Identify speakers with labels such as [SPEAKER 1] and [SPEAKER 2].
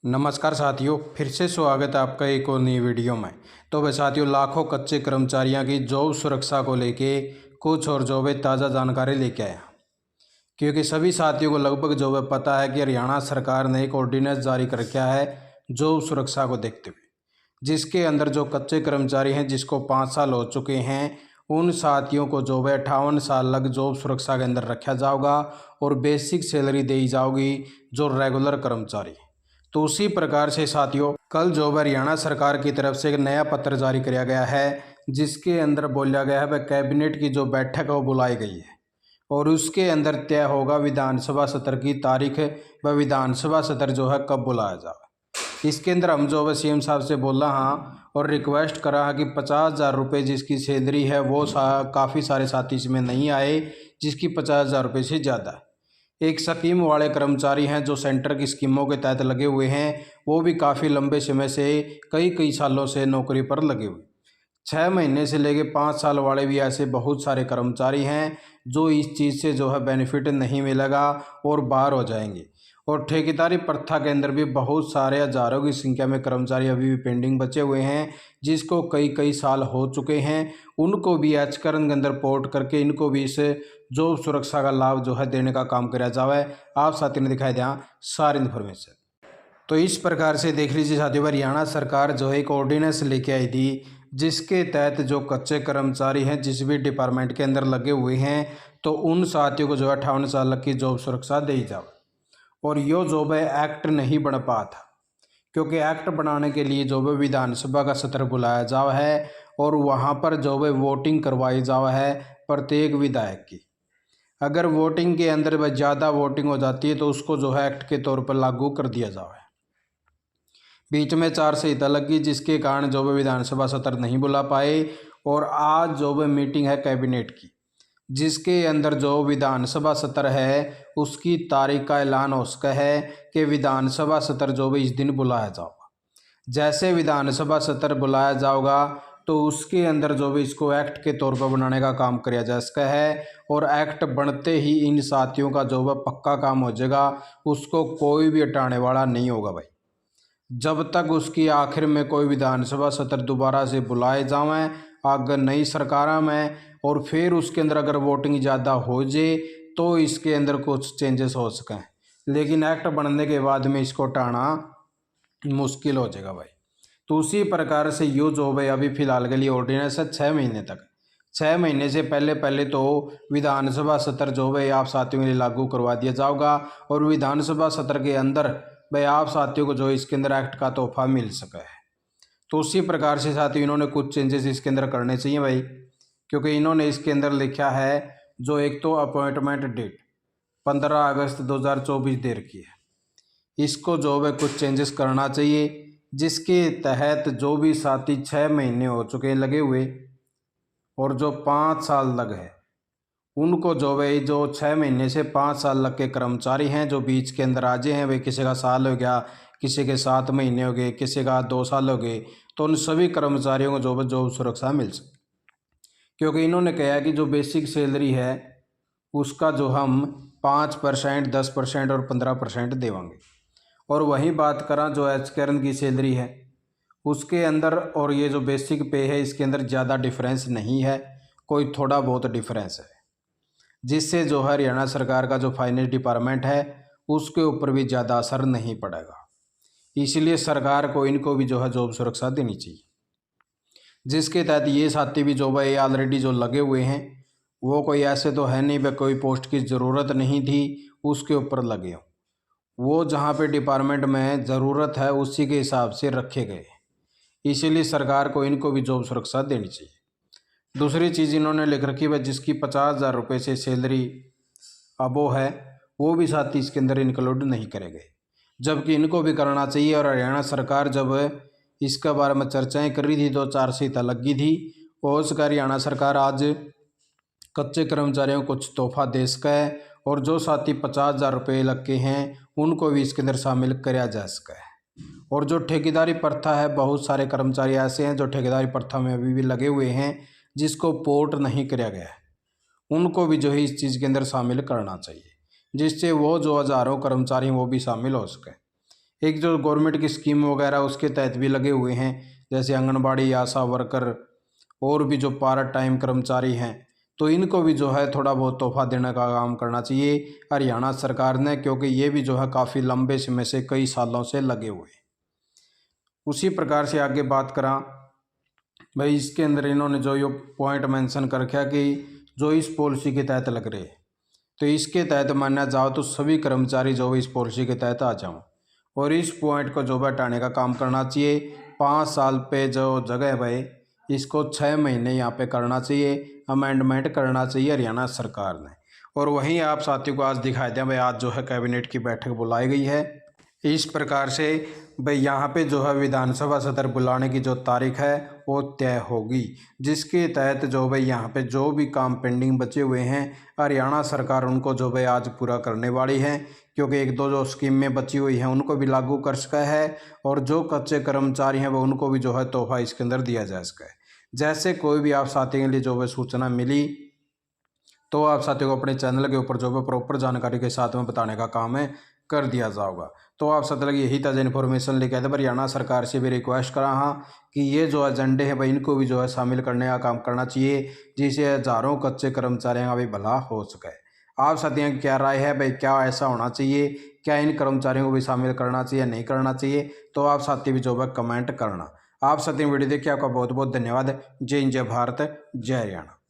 [SPEAKER 1] नमस्कार साथियों, फिर से स्वागत है आपका एक और नई वीडियो में। तो वह साथियों, लाखों कच्चे कर्मचारियों की जॉब सुरक्षा को लेके कुछ और जो है ताज़ा जानकारी लेके आया। क्योंकि सभी साथियों को लगभग जो है पता है कि हरियाणा सरकार ने एक ऑर्डिनेंस जारी कर रखा है जॉब सुरक्षा को देखते हुए, जिसके अंदर जो कच्चे कर्मचारी हैं जिसको 5 साल हो चुके हैं, उन साथियों को जो है 58 साल लग जॉब सुरक्षा के अंदर रखा जाएगा और बेसिक सैलरी दी जाएगी जो रेगुलर कर्मचारी। तो उसी प्रकार से साथियों, कल जो हरियाणा सरकार की तरफ से एक नया पत्र जारी किया गया है, जिसके अंदर बोला गया है वह कैबिनेट की जो बैठक है वो बुलाई गई है और उसके अंदर तय होगा विधानसभा सत्र की तारीख व विधानसभा सत्र जो है कब बुलाया जाए। इसके अंदर हम जो है सीएम साहब से बोला हाँ और रिक्वेस्ट करा कि 50,000 रुपये जिसकी सैलरी है वो काफ़ी सारे साथी इसमें नहीं आए, जिसकी 50,000 रुपये से ज़्यादा है। एक स्कीम वाले कर्मचारी हैं जो सेंटर की स्कीमों के तहत लगे हुए हैं, वो भी काफ़ी लंबे समय से कई सालों से नौकरी पर लगे हुए। 6 महीने से लेके 5 साल वाले भी ऐसे बहुत सारे कर्मचारी हैं जो इस चीज़ से जो है बेनिफिट नहीं मिलेगा और बाहर हो जाएंगे। और ठेकेदारी प्रथा के अंदर भी बहुत सारे हजारों की संख्या में कर्मचारी अभी भी पेंडिंग बचे हुए हैं, जिसको कई साल हो चुके हैं। उनको भी एचकरण के अंदर पोर्ट करके इनको भी इस जॉब सुरक्षा का लाभ जो है देने का काम किया जाए। आप साथियों ने दिखाई दिया सारी इन्फॉर्मेशन। तो इस प्रकार से देख लीजिए साथियों, हरियाणा सरकार जो है एक ऑर्डिनेंस लेके आई थी, जिसके तहत जो कच्चे कर्मचारी हैं जिस भी डिपार्टमेंट के अंदर लगे हुए हैं, तो उन साथियों को जो है 58 साल की जॉब सुरक्षा दी जाए। और यो जो है एक्ट नहीं बन पाया था, क्योंकि एक्ट बनाने के लिए जो है विधानसभा का सत्र बुलाया जावा है और वहाँ पर जो है वोटिंग करवाई जावा है प्रत्येक विधायक की। अगर वोटिंग के अंदर वह ज़्यादा वोटिंग हो जाती है तो उसको जो है एक्ट के तौर पर लागू कर दिया जावा है। बीच में 4 संहिता लगी, जिसके कारण जो है विधानसभा सत्र नहीं बुला पाए और आज जो है मीटिंग है कैबिनेट की, जिसके अंदर जो विधानसभा सत्र है उसकी तारीख का ऐलान हो सका है कि विधानसभा सत्र जो भी इस दिन बुलाया जाएगा। जैसे विधानसभा सत्र बुलाया जाएगा तो उसके अंदर जो भी इसको एक्ट के तौर पर बनाने का काम किया जा सका है और एक्ट बनते ही इन साथियों का जो है पक्का काम हो जाएगा, उसको कोई भी हटाने वाला नहीं होगा भाई, जब तक उसकी आखिर में कोई विधानसभा सत्र दोबारा से बुलाए जावें अगर नई सरकार में, और फिर उसके अंदर अगर वोटिंग ज़्यादा हो जाए तो इसके अंदर कुछ चेंजेस हो सकें, लेकिन एक्ट बनने के बाद में इसको हटाना मुश्किल हो जाएगा भाई। तो उसी प्रकार से यो जो भाई अभी फिलहाल के लिए ऑर्डिनेंस है 6 महीने तक। 6 महीने से पहले तो विधानसभा सत्र जो भाई आप साथियों के लिए लागू करवा दिया जाएगा और विधानसभा सत्र के अंदर भाई आप साथियों को जो इसके अंदर एक्ट का तोहफा मिल सका है। तो उसी प्रकार से साथियों इन्होंने कुछ चेंजेस इसके अंदर करने चाहिए भाई, क्योंकि इन्होंने इसके अंदर लिखा है जो एक तो अपॉइंटमेंट डेट 15 अगस्त 2024 दे रखी है, इसको जो है कुछ चेंजेस करना चाहिए, जिसके तहत जो भी साथी 6 महीने हो चुके हैं लगे हुए और जो 5 साल लग है, उनको जो है जो 6 महीने से 5 साल लग के कर्मचारी हैं जो बीच के अंदर आजे हैं, वे किसी का साल हो गया, किसी के 7 महीने हो गए, किसी का 2 साल हो गए, तो उन सभी कर्मचारियों को जो है जॉब सुरक्षा मिल सके। क्योंकि इन्होंने कहा कि जो बेसिक सैलरी है उसका जो हम 5%, 10% और 15% देवांगे। और वहीं बात करा जो एचकरण की सैलरी है उसके अंदर और ये जो बेसिक पे है इसके अंदर ज़्यादा डिफरेंस नहीं है, कोई थोड़ा बहुत डिफरेंस है, जिससे जो हरियाणा सरकार का जो फाइनेंस डिपार्टमेंट है उसके ऊपर भी ज़्यादा असर नहीं पड़ेगा। इसलिए सरकार को इनको भी जो है जॉब सुरक्षा देनी चाहिए, जिसके तहत ये साथी भी जो भाई ऑलरेडी जो लगे हुए हैं वो कोई ऐसे तो है नहीं भाई कोई पोस्ट की ज़रूरत नहीं थी उसके ऊपर लगे हो, वो जहाँ पे डिपार्टमेंट में ज़रूरत है उसी के हिसाब से रखे गए, इसीलिए सरकार को इनको भी जॉब सुरक्षा देनी चाहिए। दूसरी चीज़ इन्होंने लिख रखी है जिसकी 50,000 रुपये से सैलरी अबो है वो भी साथी इसके अंदर इंक्लूड नहीं करे गए, जबकि इनको भी करना चाहिए। और हरियाणा सरकार जब इसके बारे में चर्चाएं कर रही थी तो 4 संहिता लगी थी और उसका हरियाणा सरकार आज कच्चे कर्मचारियों को कुछ तोहफा दे सका है और जो साथी 50,000 रुपये लग के हैं उनको भी इसके अंदर शामिल किया जा सका है। और जो ठेकेदारी प्रथा है, बहुत सारे कर्मचारी ऐसे हैं जो ठेकेदारी प्रथा में अभी भी लगे हुए हैं जिसको पोर्ट नहीं किया गया है, उनको भी जो है इस चीज़ के अंदर शामिल करना चाहिए, जिससे वो जो हज़ारों कर्मचारी हैं वो भी शामिल हो सके। एक जो गवर्नमेंट की स्कीम वगैरह उसके तहत भी लगे हुए हैं, जैसे आंगनबाड़ी, आशा वर्कर और भी जो पार्ट टाइम कर्मचारी हैं, तो इनको भी जो है थोड़ा बहुत तोहफा देने का काम करना चाहिए हरियाणा सरकार ने, क्योंकि ये भी जो है काफ़ी लंबे समय से कई सालों से लगे हुए हैं। उसी प्रकार से आगे बात करा भाई, इसके अंदर इन्होंने जो ये पॉइंट मेंशन कर रखा कि जो इस पॉलिसी के तहत लग रहे, तो इसके तहत माना जाओ तो सभी कर्मचारी जो इस पॉलिसी के तहत आ जाओ और इस पॉइंट को जो हटाने का काम करना चाहिए। 5 साल पे जो जगह है भाई, इसको 6 महीने यहाँ पे करना चाहिए, अमेंडमेंट करना चाहिए हरियाणा सरकार ने। और वहीं आप साथियों को आज दिखाई दें भाई, आज जो है कैबिनेट की बैठक बुलाई गई है। इस प्रकार से भाई यहाँ पे जो है विधानसभा सत्र बुलाने की जो तारीख है वो तय होगी, जिसके तहत जो भाई यहाँ पे जो भी काम पेंडिंग बचे हुए हैं हरियाणा सरकार उनको जो भाई आज पूरा करने वाली है, क्योंकि एक दो जो स्कीम में बची हुई हैं उनको भी लागू कर सका है और जो कच्चे कर्मचारी हैं वो उनको भी जो है तोहफा इसके अंदर दिया जा सका है। जैसे कोई भी आप साथियों के लिए जो है सूचना मिली तो आप साथियों को अपने चैनल के ऊपर जो है प्रॉपर जानकारी के साथ में बताने का काम है कर दिया जाएगा। तो आप साथियों लगे यही ताज़ा इन्फॉर्मेशन लेके आए थे। हरियाणा सरकार से भी रिक्वेस्ट करा हाँ कि ये जो एजेंडे हैं भाई इनको भी जो है शामिल करने का काम करना चाहिए, जिससे हज़ारों कच्चे कर्मचारियों का भी भला हो सके। आप साथियों की क्या राय है भाई, क्या ऐसा होना चाहिए, क्या इन कर्मचारियों को भी शामिल करना चाहिए नहीं करना चाहिए? तो आप साथी भी जो है कमेंट करना। आप साथियों वीडियो देखिए, आपका बहुत बहुत धन्यवाद। जय हिंद, जय भारत, जय हरियाणा।